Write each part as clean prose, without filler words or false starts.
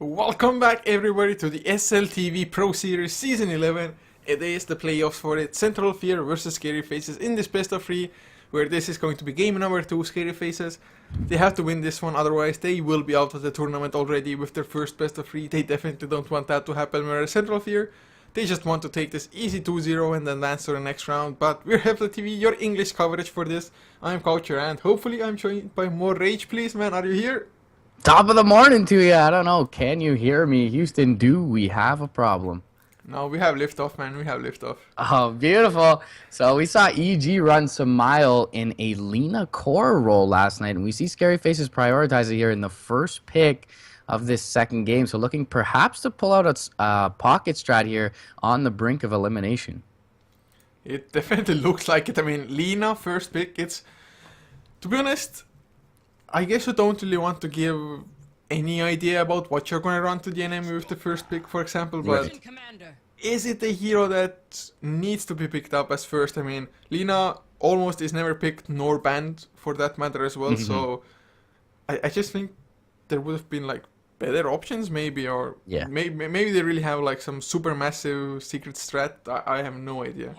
Welcome back everybody to the SLTV Pro Series Season 11. It is the playoffs for it. Central Fear versus Scary Faces in this best of 3, where this is going to be game number 2, Scary Faces. They have to win this one, otherwise they will be out of the tournament already with their first best of 3. They definitely don't want that to happen, whereas Central Fear, they just want to take this easy 2-0 and then advance to the next round. But we're HeflaTV, your English coverage for this. I'm Couchor and hopefully I'm joined by more Rage. Please, man, are you here? Top of the morning to you. I don't know. Can you hear me? Houston, do we have a problem? No, we have liftoff, man. We have liftoff. Oh, beautiful. So we saw EG run some mile in a Lena core role last night, and we see Scary Faces prioritize it here in the first pick of this second game. So looking perhaps to pull out a pocket strat here on the brink of elimination. It definitely looks like it. I mean, Lena, first pick, it's... To be honest, I guess you don't really want to give any idea about what you're going to run to the enemy with the first pick, for example, but is it a hero that needs to be picked up as first? I mean, Lena almost is never picked nor banned for that matter as well, so I just think there would have been like better options maybe, or maybe they really have like some super massive secret strat. I have no idea.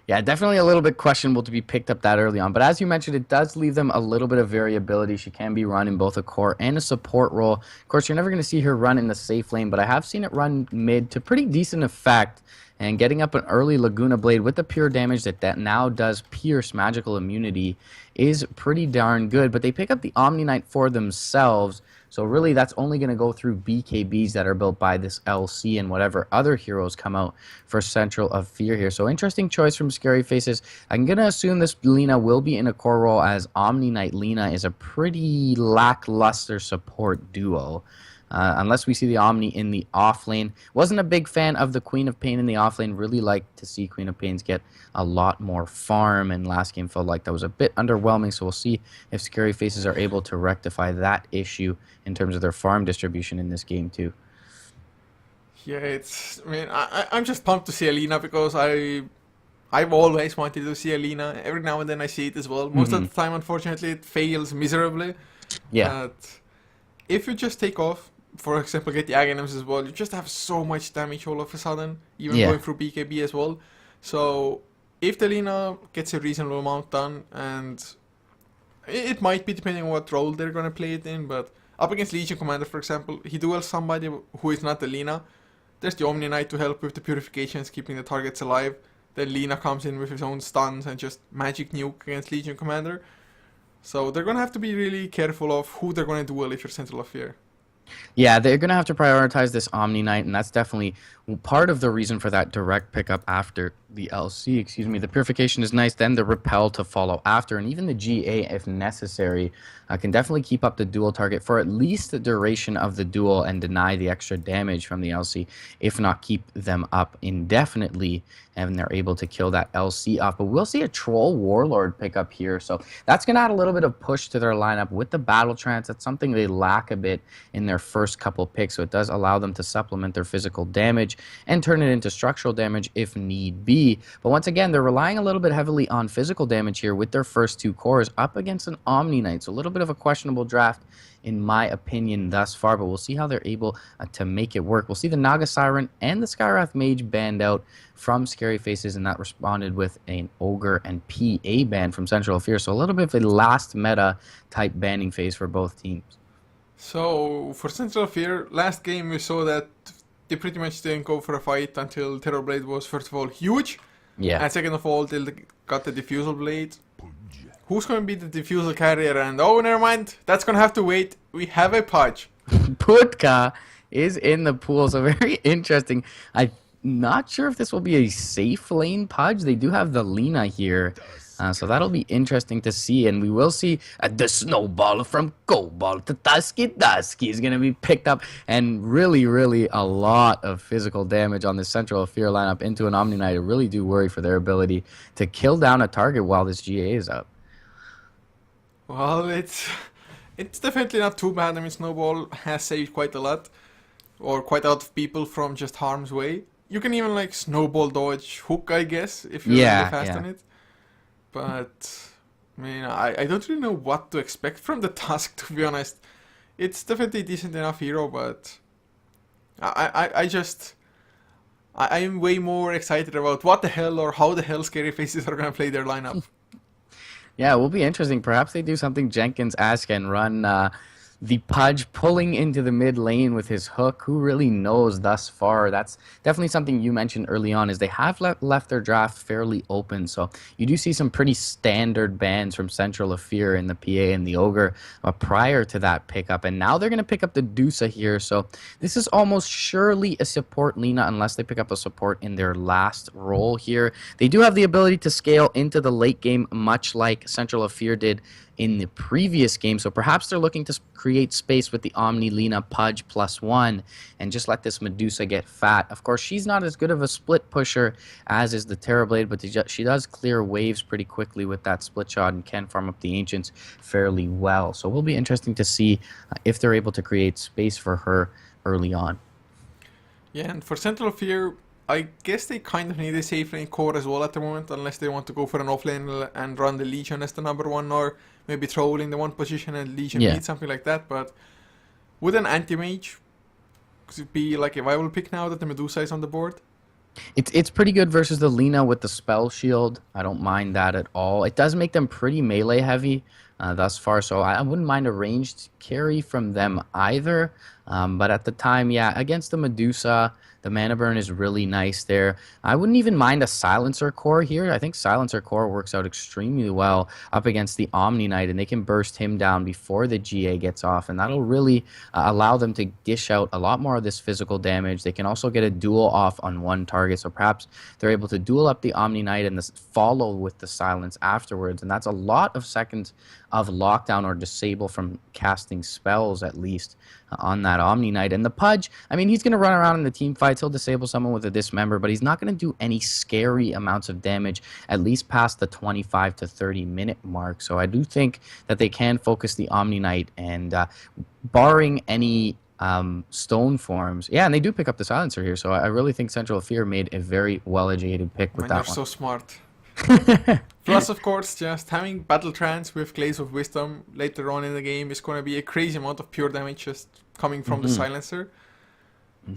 Yeah, definitely a little bit questionable to be picked up that early on, but as you mentioned, it does leave them a little bit of variability. She can be run in both a core and a support role. Of course, you're never going to see her run in the safe lane, but I have seen it run mid to pretty decent effect, and getting up an early Laguna Blade with the pure damage that now does pierce magical immunity is pretty darn good. But they pick up the Omni Knight for themselves, so really that's only going to go through BKBs that are built by this LC and whatever other heroes come out for Central of Fear here. So interesting choice from Scary Faces. I'm going to assume this Lena will be in a core role, as Omni Knight Lena is a pretty lackluster support duo. Unless we see the Omni in the off lane. Wasn't a big fan of the Queen of Pain in the off lane. Really liked to see Queen of Pains get a lot more farm, and last game felt like that was a bit underwhelming, so we'll see if Scary Faces are able to rectify that issue in terms of their farm distribution in this game too. Yeah, it's... I mean, I'm just pumped to see Alina, because I've always wanted to see Alina. Every now and then I see it as well. Most of the time, unfortunately, it fails miserably. Yeah. But if you just take off, for example, get the Aghanims as well, you just have so much damage all of a sudden, even going through BKB as well. So if the Lina gets a reasonable amount done, and it might be depending on what role they're going to play it in, but up against Legion Commander, for example, he duels somebody who is not the Lina. There's the Omni Knight to help with the purifications, keeping the targets alive. Then Lina comes in with his own stuns and just magic nuke against Legion Commander. So they're going to have to be really careful of who they're going to duel if you're Central of Fear. Yeah, they're going to have to prioritize this Omni Knight, and that's definitely part of the reason for that direct pickup after the LC. Excuse me. The Purification is nice, then the Repel to follow after, and even the GA, if necessary, can definitely keep up the duel target for at least the duration of the duel and deny the extra damage from the LC, if not keep them up indefinitely, and they're able to kill that LC off. But we'll see a Troll Warlord pickup here, so that's going to add a little bit of push to their lineup with the Battle Trance. That's something they lack a bit in their first couple picks, so it does allow them to supplement their physical damage and turn it into structural damage if need be. But once again, they're relying a little bit heavily on physical damage here with their first two cores up against an Omni Knight. So a little bit of a questionable draft in my opinion thus far, but we'll see how they're able to make it work. We'll see the Naga Siren and the Skywrath Mage banned out from Scary Faces, and that responded with an Ogre and PA ban from Central Fear. So a little bit of a last meta type banning phase for both teams. So for Central Fear, last game we saw that they pretty much didn't go for a fight until Terrorblade was first of all huge, and second of all they got the Diffusal Blade. Who's going to be the Diffusal carrier? And oh, never mind, that's going to have to wait. We have a Pudge. Putka is in the pool, so very interesting. I'm not sure if this will be a safe lane Pudge. They do have the Lena here. So that'll be interesting to see, and we will see the Snowball from Cobalt to Dusky is going to be picked up, and really, really a lot of physical damage on this Central of Fear lineup into an Omni Knight. I really do worry for their ability to kill down a target while this GA is up. Well, it's definitely not too bad. I mean, Snowball has saved quite a lot, or quite a lot of people from just harm's way. You can even like Snowball dodge Hook, I guess, if you're really fast on it. But, I mean, I don't really know what to expect from the task, to be honest. It's definitely a decent enough hero, but I am way more excited about what the hell or how the hell Scary Faces are gonna play their lineup. Yeah, it will be interesting. Perhaps they do something Jenkins-esque and run the Pudge pulling into the mid lane with his hook. Who really knows thus far? That's definitely something you mentioned early on, is they have left their draft fairly open. So you do see some pretty standard bans from Central of Fear in the PA and the Ogre prior to that pickup. And now they're going to pick up the Dusa here. So this is almost surely a support Lina unless they pick up a support in their last role here. They do have the ability to scale into the late game, much like Central of Fear did in the previous game. So perhaps they're looking to create space with the Omni Lina Pudge +1 and just let this Medusa get fat. Of course, she's not as good of a split pusher as is the Terrorblade, but she does clear waves pretty quickly with that split shot and can farm up the Ancients fairly well. So it will be interesting to see if they're able to create space for her early on. Yeah, and for Central Fear, I guess they kind of need a safe lane core as well at the moment, unless they want to go for an offlane and run the Legion as the number one, or maybe trolling the one position and Legion beat something like that. But would an anti-mage be like a viable pick now that the Medusa is on the board? It's pretty good versus the Lina with the spell shield. I don't mind that at all. It does make them pretty melee heavy thus far, so I wouldn't mind a ranged carry from them either. But at the time, yeah, against the Medusa, the mana burn is really nice there. I wouldn't even mind a Silencer Core here. I think Silencer Core works out extremely well up against the Omni Knight, and they can burst him down before the GA gets off, and that'll really allow them to dish out a lot more of this physical damage. They can also get a duel off on one target, so perhaps they're able to duel up the Omni Knight and follow with the Silence afterwards, and that's a lot of seconds of lockdown or disable from casting spells, at least, on that Omni Knight. And the Pudge, I mean, he's going to run around in the team fights. He'll disable someone with a Dismember, but he's not going to do any scary amounts of damage, at least past the 25 to 30 minute mark. So I do think that they can focus the Omni Knight, and barring any stone forms. Yeah, and they do pick up the Silencer here, so I really think Central Fear made a very well-educated pick with that one. They're so smart. Plus, of course, just having Battle Trance with Glaze of Wisdom later on in the game is going to be a crazy amount of pure damage just coming from the Silencer.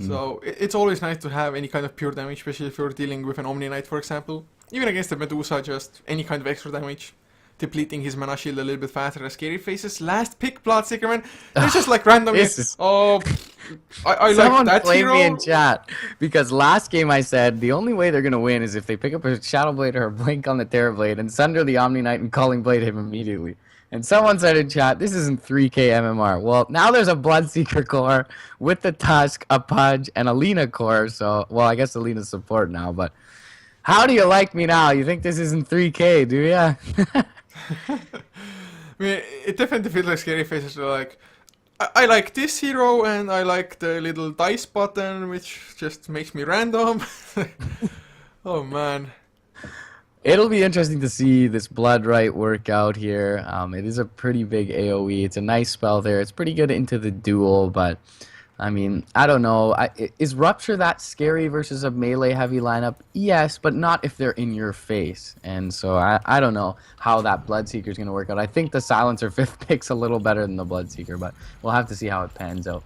So it's always nice to have any kind of pure damage, especially if you're dealing with an Omni Knight, for example. Even against the Medusa, just any kind of extra damage. Depleting his mana shield a little bit faster. As Scary Faces last pick, Bloodseeker, man. It's just like randomly. I like that hero. Me in chat because last game I said the only way they're gonna win is if they pick up a Shadow Blade or a Blink on the Terrorblade and Sunder the Omni Knight and Calling Blade him immediately. And someone said in chat, this isn't 3k MMR. Well, now there's a Bloodseeker core with the Tusk, a Pudge, and a Lina core. So, well, I guess the Lina's support now. But how do you like me now? You think this isn't 3k, do ya? I mean, it definitely feels like Scary Faces are like, I like this hero and I like the little dice button, which just makes me random. Oh man. It'll be interesting to see this Blood Right work out here. It is a pretty big AoE. It's a nice spell there. It's pretty good into the duel, but I mean, I don't know. Is Rupture that scary versus a melee heavy lineup? Yes, but not if they're in your face. And so I don't know how that Bloodseeker is going to work out. I think the Silencer 5th pick's a little better than the Bloodseeker, but we'll have to see how it pans out.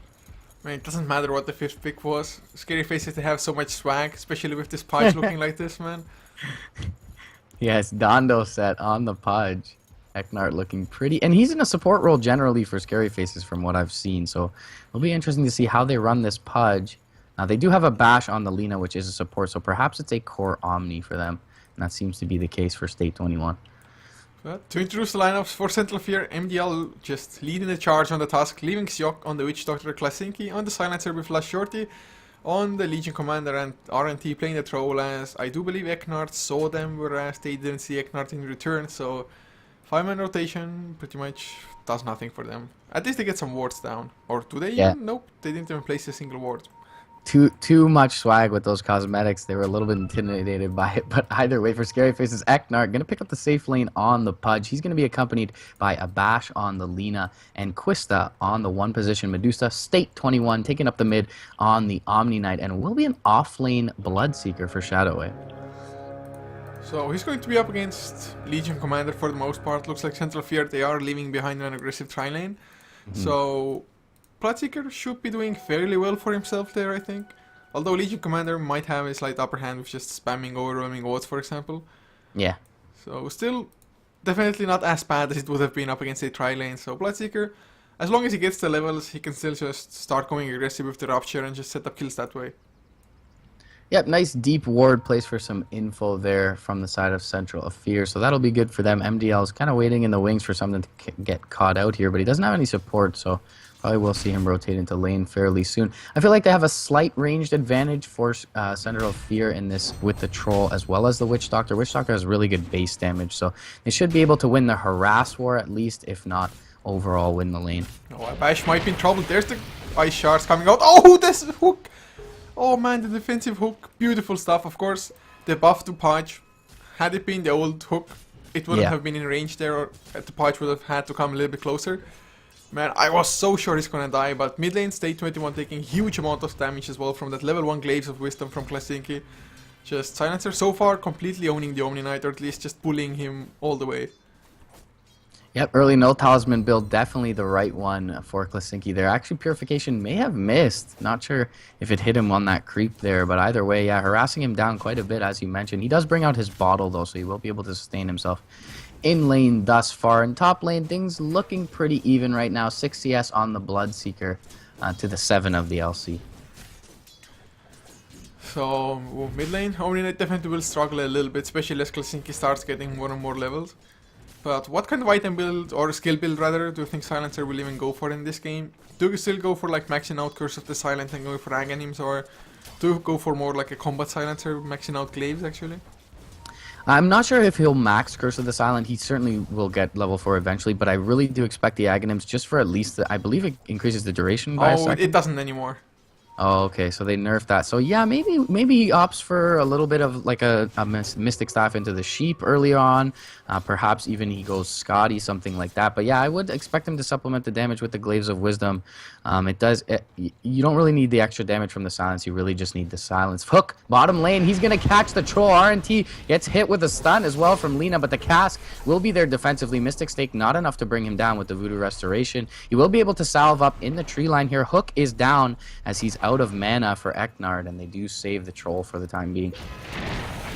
I mean, it doesn't matter what the 5th pick was. Scary Faces, they have so much swag, especially with this Pudge looking like this, man. Yes, Dondo set on the Pudge. Eknart looking pretty, and he's in a support role generally for Scary Faces from what I've seen, so it'll be interesting to see how they run this Pudge. They do have a Bash on the Lina, which is a support, so perhaps it's a core Omni for them, and that seems to be the case for State 21. To introduce the lineups for Central Fear, MDL just leading the charge on the Tusk, leaving Xiok on the Witch Doctor Klasinki, on the Silencer with Flash Shorty, on the Legion Commander and RNT playing the Troll, as I do believe Eknart saw them, whereas they didn't see Eknart in return, so 5-man rotation pretty much does nothing for them. At least they get some wards down. Or do they even? Nope, they didn't even place a single ward. Too much swag with those cosmetics. They were a little bit intimidated by it, but either way, for Scary Faces, Eknart going to pick up the safe lane on the Pudge. He's going to be accompanied by a Bash on the Lina and Quista on the one position. Medusa, State 21, taking up the mid on the Omni Knight, and will be an off-lane Bloodseeker for Shadowway. So he's going to be up against Legion Commander for the most part. Looks like Central Fear, they are leaving behind an aggressive tri-lane. So Bloodseeker should be doing fairly well for himself there, I think. Although Legion Commander might have a slight upper hand with just spamming overwhelming wards, for example. Yeah. So still, definitely not as bad as it would have been up against a tri-lane. So Bloodseeker, as long as he gets the levels, he can still just start going aggressive with the Rupture and just set up kills that way. Yep, nice deep ward place for some info there from the side of Central of Fear. So that'll be good for them. MDL is kind of waiting in the wings for something to get caught out here, but he doesn't have any support, so probably will see him rotate into lane fairly soon. I feel like they have a slight ranged advantage for Central of Fear in this with the Troll as well as the Witch Doctor. Witch Doctor has really good base damage, so they should be able to win the Harass War at least, if not overall win the lane. Oh, Bash might be in trouble. There's the Ice Shards coming out. Oh, this hook! Oh man, the defensive hook. Beautiful stuff, of course. The buff to Pudge. Had it been the old hook, it wouldn't have been in range there, or the Pudge would have had to come a little bit closer. Man, I was so sure he's gonna die, but mid lane, State 21 taking huge amount of damage as well from that level 1 Glaives of Wisdom from Klasinki. Just Silencer so far completely owning the Omni Knight, or at least just pulling him all the way. Yep, early No Talisman build, definitely the right one for Klasinki there. Actually, Purification may have missed. Not sure if it hit him on that creep there, but either way, yeah, harassing him down quite a bit, as you mentioned. He does bring out his bottle, though, so he will be able to sustain himself in lane thus far. In top lane, things looking pretty even right now. 6 CS on the Bloodseeker to the 7 of the LC. So, mid lane, Omni Knight definitely will struggle a little bit, especially as Klasinki starts getting more and more levels. But what kind of item build, or skill build rather, do you think Silencer will even go for in this game? Do you still go for like maxing out Curse of the Silent and going for Aghanims, or do you go for more like a combat Silencer, maxing out Glaives actually? I'm not sure if he'll max Curse of the Silent. He certainly will get level 4 eventually, but I really do expect the Aghanims just for at least, I believe it increases the duration by a second. It doesn't anymore. Oh, okay, so they nerfed that. So yeah, maybe he opts for a little bit of like a Mystic Staff into the Sheep early on. Perhaps even he goes Scotty, something like that. But yeah, I would expect him to supplement the damage with the Glaives of Wisdom. You don't really need the extra damage from the Silence. You really just need the Silence. Hook, bottom lane. He's going to catch the Troll. RNT gets hit with a stun as well from Lina, but the Cask will be there defensively. Mystic Stake not enough to bring him down with the Voodoo Restoration. He will be able to salve up in the tree line here. Hook is down as he's out of mana for Eknard, and they do save the Troll for the time being.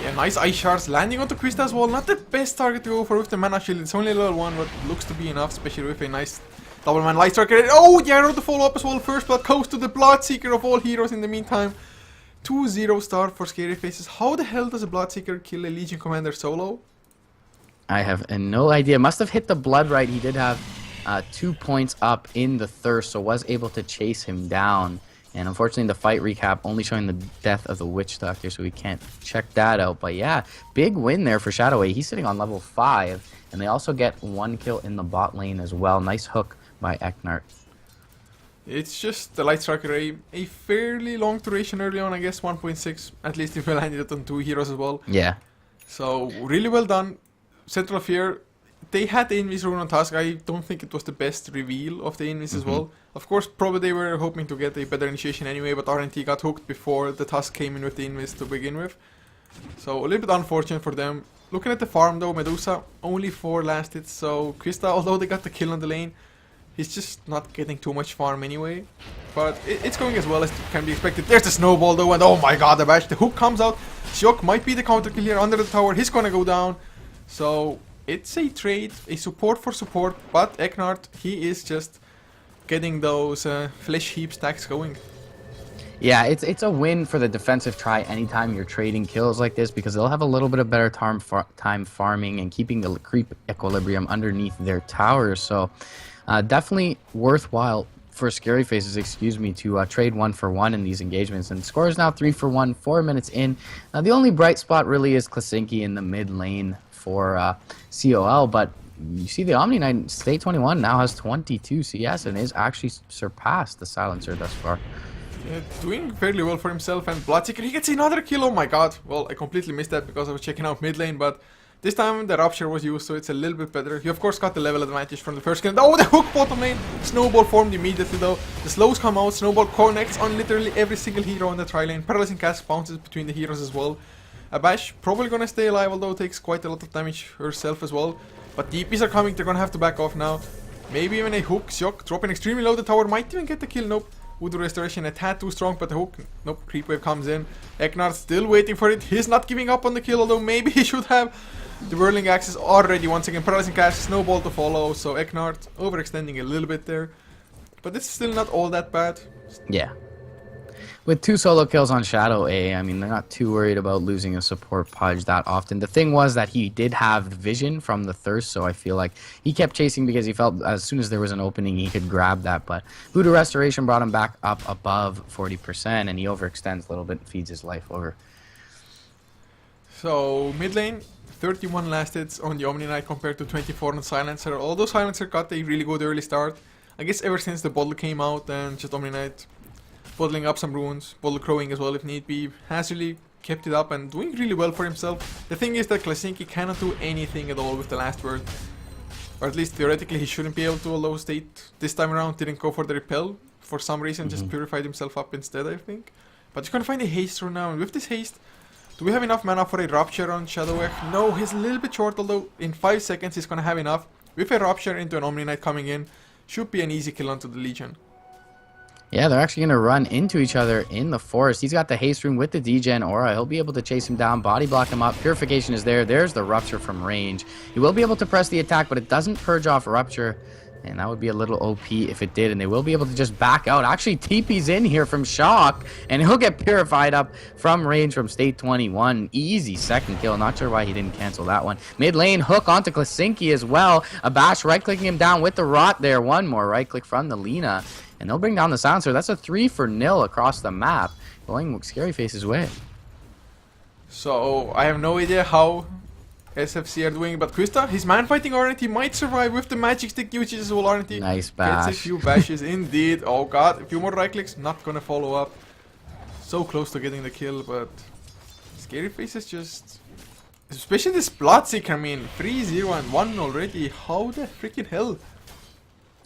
Yeah, nice Ice Shards landing onto Quista as well. Not the best target to go for with the mana shield. It's only level 1, but looks to be enough, especially with a nice double man light striker. Oh, the arrow to follow up as well. First blood goes to the Bloodseeker of all heroes in the meantime. 2-0 start for Scary Faces. How the hell does a Bloodseeker kill a Legion Commander solo? I have no idea. Must have hit the blood right. He did have 2 points up in the Thirst, so was able to chase him down. And unfortunately, the fight recap only showing the death of the Witch Doctor, so we can't check that out. But yeah, big win there for Shadowway. He's sitting on level 5, and they also get 1 kill in the bot lane as well. Nice hook by Eknard. It's just the Light Striker, a fairly long duration early on, I guess 1.6. At least if we landed it on 2 heroes as well. Yeah. So, really well done. Central of Fear, they had the Invis rune on task. I don't think it was the best reveal of the Invis as well. Of course, probably they were hoping to get a better initiation anyway, but RNT got hooked before the task came in with the Invis to begin with. So, a little bit unfortunate for them. Looking at the farm though, Medusa, only 4 lasted, so Quista, although they got the kill on the lane, he's just not getting too much farm anyway. But it's going as well as can be expected. There's the snowball though, and oh my god, the bash. The hook comes out. Shiok might be the counter kill here under the tower. He's gonna go down. So, it's a trade, a support for support, but Eknard, he is just getting those flesh heap stacks going. Yeah, it's a win for the defensive try anytime you're trading kills like this, because they'll have a little bit of better time farming and keeping the creep equilibrium underneath their towers. So definitely worthwhile for Scary Faces, to trade 1 for 1 in these engagements. And the score is now 3 for 1, 4 minutes in. Now the only bright spot really is Klasinki in the mid lane for COL, but you see the Omni Knight, State 21 now has 22 CS and is actually surpassed the Silencer thus far. Yeah, doing fairly well for himself, and Bloodseeker, he gets another kill, oh my god. Well, I completely missed that because I was checking out mid lane, but this time the Rupture was used, so it's a little bit better. You of course got the level advantage from the first kill. Oh, the hook bottom lane! Snowball formed immediately though. The slows come out, Snowball connects on literally every single hero on the tri lane. Paralyzing Cast bounces between the heroes as well. Abash probably gonna stay alive, although takes quite a lot of damage herself as well. But the EPs are coming, they're gonna have to back off now. Maybe even a hook. Shock dropping extremely low. The tower might even get the kill. Nope. Voodoo Restoration a tad too strong, but the hook. Nope. Creep wave comes in. Eknar still waiting for it. He's not giving up on the kill, although maybe he should have. The whirling axe is already once again paralyzing cast. Snowball to follow. So Eknar overextending a little bit there. But it's still not all that bad. Yeah. With 2 solo kills on Shadow A, I mean, they're not too worried about losing a support Pudge that often. The thing was that he did have vision from the Thirst, so I feel like he kept chasing because he felt as soon as there was an opening, he could grab that. But Voodoo Restoration brought him back up above 40%, and he overextends a little bit and feeds his life over. So, mid lane, 31 last hits on the Omni Knight compared to 24 on Silencer. Although Silencer got a really good early start, I guess ever since the bottle came out and just Omni Knight bottling up some runes, bottle crowing as well if need be, has really kept it up and doing really well for himself. The thing is that Klasinki cannot do anything at all with the last word. Or at least theoretically he shouldn't be able to, although State this time around didn't go for the repel. For some reason just purified himself up instead, I think. But he's gonna find a haste rune now, and with this haste, do we have enough mana for a Rupture on Shadow Egg? No, he's a little bit short, although in 5 seconds he's gonna have enough. With a Rupture into an Omni Knight coming in, should be an easy kill onto the Legion. Yeah, they're actually going to run into each other in the forest. He's got the haste rune with the degen aura. He'll be able to chase him down, body block him up. Purification is there. There's the Rupture from range. He will be able to press the attack, but it doesn't purge off Rupture. And that would be a little OP if it did. And they will be able to just back out. Actually, TP's in here from Shock. And he'll get purified up from range from State 21. Easy second kill. Not sure why he didn't cancel that one. Mid lane, hook onto Klasinki as well. Abash right-clicking him down with the Rot there. One more right-click from the Lina. And they'll bring down the Silencer. That's a 3-0 across the map. Going Scary Face's way. So, I have no idea how SFZ are doing, but Quista, his man fighting RNT might survive with the magic stick usage as well. RNT nice bash. gets a few bashes indeed. Oh god, a few more right clicks, not gonna follow up. So close to getting the kill, but Scary Face is just... Especially this Bloodseeker, I mean, 3-0 and 1 already. How the freaking hell?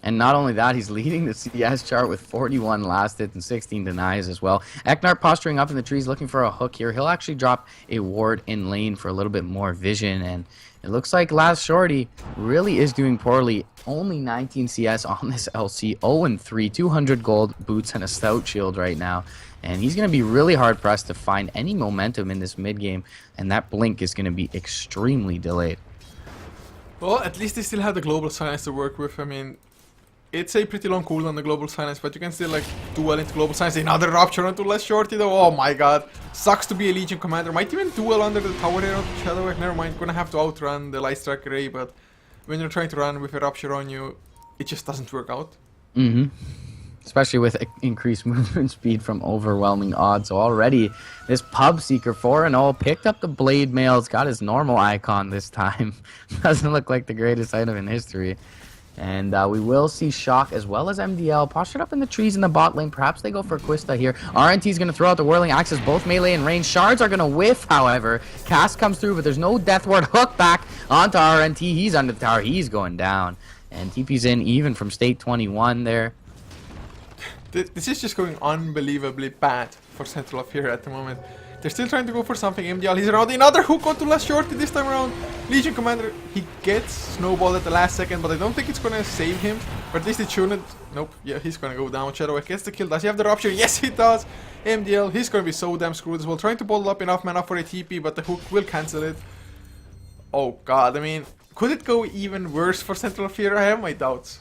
And not only that, he's leading the CS chart with 41 last hits and 16 denies as well. Eknar posturing up in the trees looking for a hook here. He'll actually drop a ward in lane for a little bit more vision. And it looks like Last Shorty really is doing poorly. Only 19 CS on this LC. 0-3, 200 gold, boots, and a stout shield right now. And he's going to be really hard-pressed to find any momentum in this mid-game. And that blink is going to be extremely delayed. Well, at least they still have the global silence to work with. I mean... It's a pretty long cooldown on the global silence, but you can still like do well into global silence. Another Rupture onto Less Shorty though. Oh my god. Sucks to be a Legion commander. Might even do well under the tower here onto Shadow Egg. Never mind. Gonna have to outrun the Light Strike Ray, but when you're trying to run with a Rupture on you, it just doesn't work out. Especially with increased movement speed from overwhelming odds. So already this Pub Seeker 4-0 picked up the Blade Mail. It's got his normal icon this time. Doesn't look like the greatest item in history. And we will see Shock as well as MDL postured up in the trees in the bot lane. Perhaps they go for Quista here. RNT is going to throw out the Whirling Axes, both melee and range. Shards are going to whiff, however. Cast comes through, but there's no Death Ward. Hook back onto RNT. He's under the tower. He's going down. And TP's in even from State 21 there. This is just going unbelievably bad for Central of here at the moment. They're still trying to go for something. MDL, he's around. Another hook onto Last Shorty this time around. Legion Commander, he gets snowballed at the last second, but I don't think it's gonna save him. Or at least it shouldn't. Nope, yeah, he's gonna go down. Shadow Egg gets the kill. Does he have the Rupture? Yes, he does. MDL, he's gonna be so damn screwed as well. Trying to bottle up enough mana for a TP, but the hook will cancel it. Oh god, I mean, could it go even worse for Central of here? I have my doubts.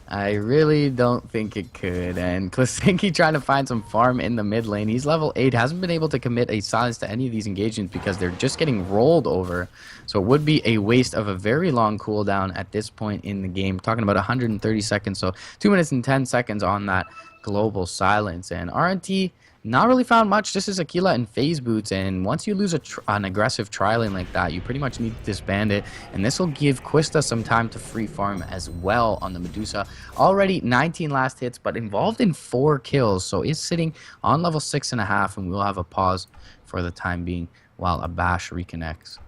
I really don't think it could. And Klasinki trying to find some farm in the mid lane. He's level 8. Hasn't been able to commit a silence to any of these engagements because they're just getting rolled over. So it would be a waste of a very long cooldown at this point in the game. Talking about 130 seconds. So 2 minutes and 10 seconds on that global silence. And RNT not really found much. Just as Aquila and Phase Boots. And once you lose an aggressive tri-lane like that, you pretty much need to disband it. And this will give Quista some time to free farm as well on the Medusa. Already 19 last hits, but involved in 4 kills. So is sitting on level 6.5. And we'll have a pause for the time being while Abash reconnects.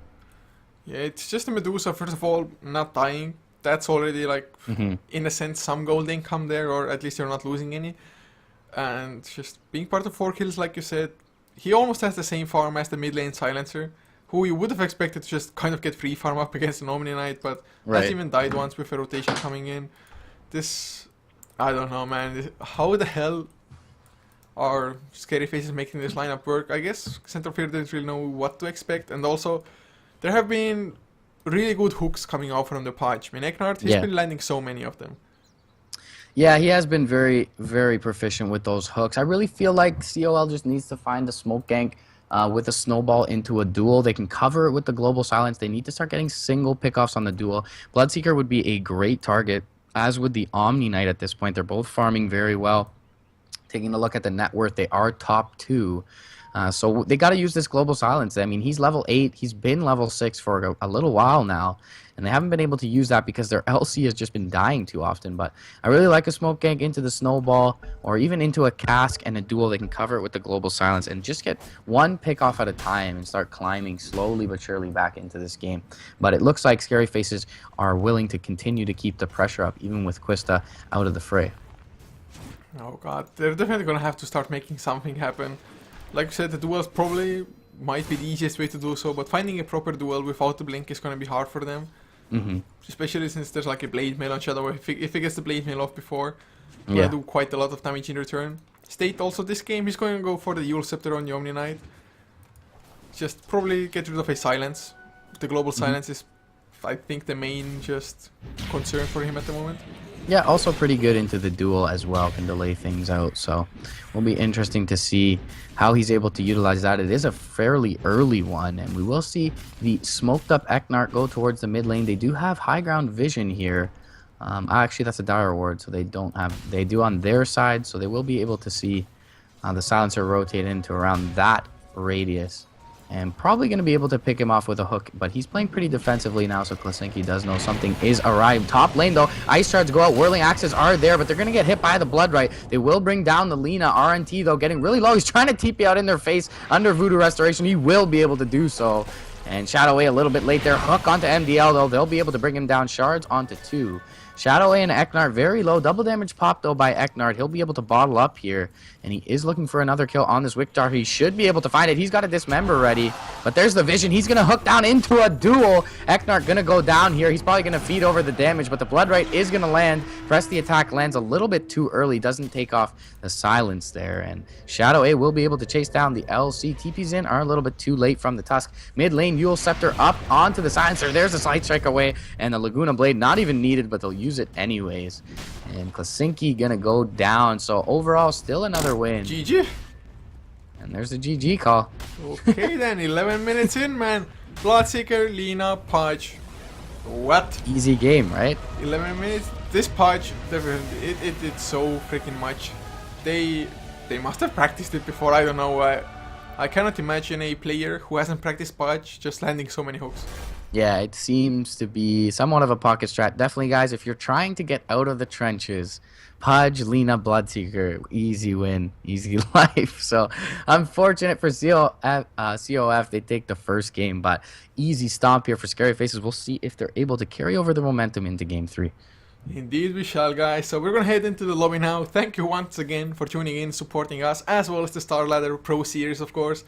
Yeah, it's just a Medusa, first of all, not dying. That's already like, in a sense, some gold income there, or at least you're not losing any. And just being part of 4 kills, like you said, he almost has the same farm as the mid lane Silencer, who you would have expected to just kind of get free farm up against an Omni Knight, but has even died once with a rotation coming in. this... I don't know, man. How the hell are Scary Faces making this lineup work? I guess Center Field didn't really know what to expect. And also, there have been really good hooks coming out from the patch. I mean, Eknard, he's been landing so many of them. Yeah, he has been very, very proficient with those hooks. I really feel like COL just needs to find a smoke gank with a snowball into a duel. They can cover it with the global silence. They need to start getting single pickoffs on the duel. Bloodseeker would be a great target, as would the Omni Knight at this point. They're both farming very well. Taking a look at the net worth, they are top 2. So they got to use this global silence. I mean, he's level 8. He's been level 6 for a little while now. And they haven't been able to use that because their LC has just been dying too often. But I really like a smoke gank into the snowball or even into a cask and a duel. They can cover it with the global silence and just get one pick off at a time and start climbing slowly but surely back into this game. But it looks like Scary Faces are willing to continue to keep the pressure up even with Quista out of the fray. Oh god, they're definitely gonna have to start making something happen. Like I said, the duels probably might be the easiest way to do so, but finding a proper duel without the blink is gonna be hard for them. Especially since there's like a blade mail on Shadow. If he gets the blade mail off before, he's gonna do quite a lot of damage in return. State also this game, he's going to go for the Yule Scepter on the Omni Knight. Just probably get rid of a silence. The global silence is, I think, the main just concern for him at the moment. Yeah, also pretty good into the duel as well, can delay things out, so will be interesting to see how he's able to utilize that. It is a fairly early one, and we will see the smoked up Eknart go towards the mid lane. They do have high ground vision here. Actually, that's a dire ward, so they don't have, they do on their side, so they will be able to see the silencer rotate into around that radius. And probably going to be able to pick him off with a hook, but he's playing pretty defensively now, so Klasinki does know something is arrived. Top lane, though, Ice Shards go out, Whirling Axes are there, but they're going to get hit by the Blood Right. They will bring down the Lina. RNT, though, getting really low. He's trying to TP out in their face under Voodoo Restoration. He will be able to do so. And Shadowway a little bit late there. Hook onto MDL, though. They'll be able to bring him down. Shards onto 2. Shadowway and Eknard very low. Double damage pop, though, by Eknard. He'll be able to bottle up here. And he is looking for another kill on this Wictar. He should be able to find it. He's got a Dismember ready. But there's the vision. He's going to hook down into a duel. Eknard going to go down here. He's probably going to feed over the damage. But the Blood Right is going to land. Press the attack lands a little bit too early. Doesn't take off the silence there. And Shadowway will be able to chase down the LC. TPs in are a little bit too late from the Tusk. Mid lane, Yule Scepter up onto the silencer. There's the Slight Strike away. And the Laguna Blade not even needed, but they'll use it anyways. And Klasinki gonna go down. So overall, still another win. GG. And there's the GG call. Okay then, 11 minutes in, man. Bloodseeker, Lina, Pudge. What? Easy game, right? 11 minutes. This Pudge, it did so freaking much. They must have practiced it before. I don't know why. I cannot imagine a player who hasn't practiced Pudge just landing so many hooks. Yeah, it seems to be somewhat of a pocket strat. Definitely, guys, if you're trying to get out of the trenches, Pudge, Lina, Bloodseeker, easy win, easy life. So, unfortunate for COF, they take the first game, but easy stomp here for Scary Faces. We'll see if they're able to carry over the momentum into Game 3. Indeed we shall, guys. So we're gonna head into the lobby now. Thank you once again for tuning in, supporting us, as well as the Star Ladder Pro Series, of course.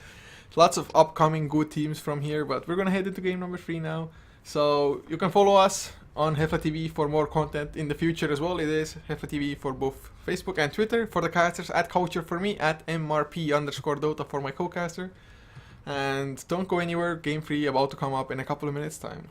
Lots of upcoming good teams from here, but we're gonna head into game number 3 now. So you can follow us on HeflaTV for more content in the future as well. It is HeflaTV for both Facebook and Twitter. For the casters, at Couchor for me, at mrpdota for my co-caster. And don't go anywhere, game 3 about to come up in a couple of minutes time.